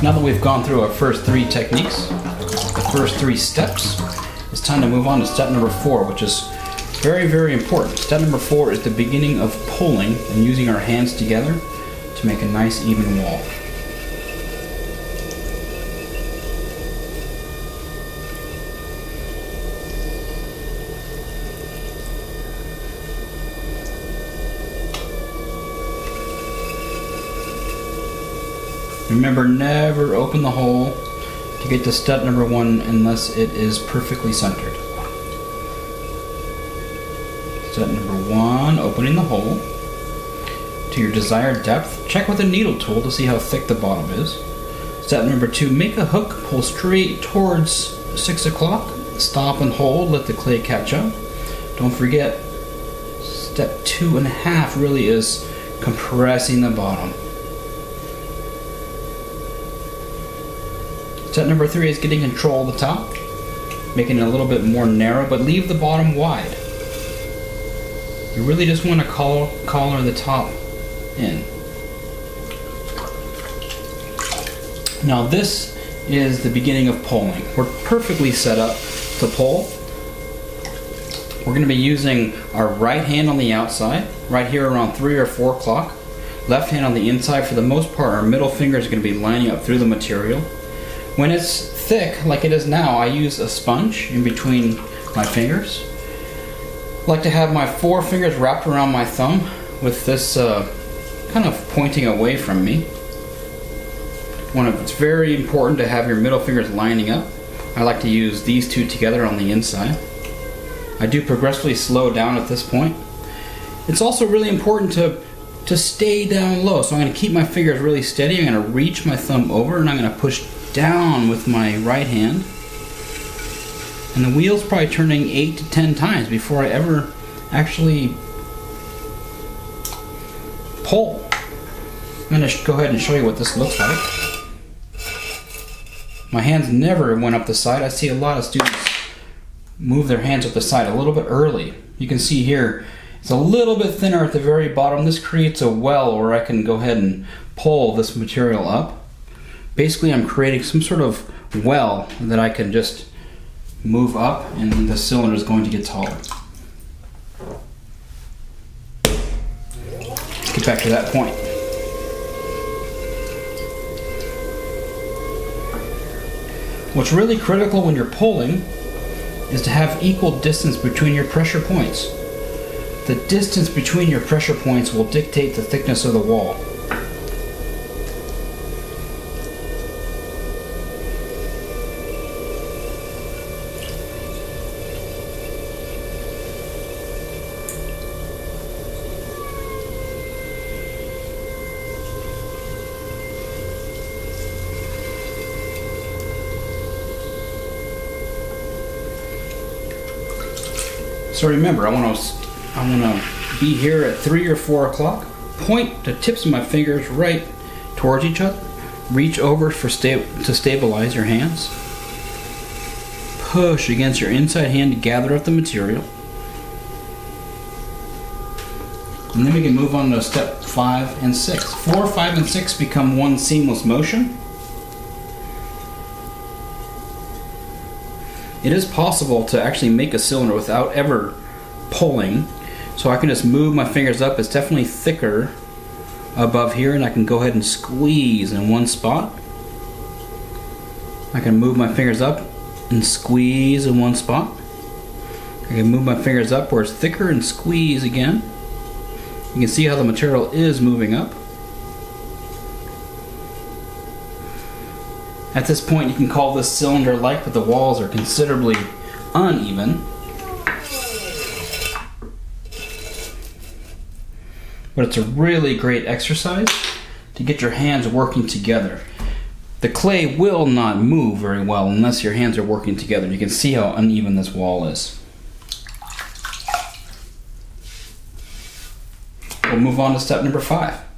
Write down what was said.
Now that we've gone through our first 3 techniques, the first 3 steps, it's time to move on to step number 4, which is very, very important. Step number 4 is the beginning of pulling and using our hands together to make a nice even wall. Remember, never open the hole to get to step number 1 unless it is perfectly centered. Step number 1, opening the hole to your desired depth. Check with a needle tool to see how thick the bottom is. Step number 2, make a hook, pull straight towards 6 o'clock. Stop and hold, let the clay catch up. Don't forget, step 2.5 really is compressing the bottom. Step number 3 is getting control of the top, making it a little bit more narrow, but leave the bottom wide. You really just want to collar the top in. Now this is the beginning of pulling. We're perfectly set up to pull. We're going to be using our right hand on the outside, right here around 3 or 4 o'clock. Left hand on the inside. For the most part, our middle finger is going to be lining up through the material. When it's thick, like it is now, I use a sponge in between my fingers. I like to have my 4 fingers wrapped around my thumb with this kind of pointing away from me. It's very important to have your middle fingers lining up. I like to use these 2 together on the inside. I do progressively slow down at this point. It's also really important to stay down low, so I'm going to keep my fingers really steady. I'm going to reach my thumb over and I'm going to push down with my right hand, and the wheel's probably turning 8 to 10 times before I ever actually pull. I'm going to go ahead and show you what this looks like. My hands never went up the side. I see a lot of students move their hands up the side a little bit early. You can see here it's a little bit thinner at the very bottom. This creates a well where I can go ahead and pull this material up. Basically, I'm creating some sort of well that I can just move up, and the cylinder is going to get taller. Let's get back to that point. What's really critical when you're pulling is to have equal distance between your pressure points. The distance between your pressure points will dictate the thickness of the wall. So remember, I want to be here at 3 or 4 o'clock. Point the tips of my fingers right towards each other. Reach over to stabilize your hands. Push against your inside hand to gather up the material. And then we can move on to step 5 and 6. 4, 5, and 6 become one seamless motion. It is possible to actually make a cylinder without ever pulling. So I can just move my fingers up. It's definitely thicker above here, and I can go ahead and squeeze in one spot. I can move my fingers up and squeeze in one spot. I can move my fingers up where it's thicker and squeeze again. You can see how the material is moving up. At this point, you can call this cylinder-like, but the walls are considerably uneven. But it's a really great exercise to get your hands working together. The clay will not move very well unless your hands are working together. You can see how uneven this wall is. We'll move on to step number 5.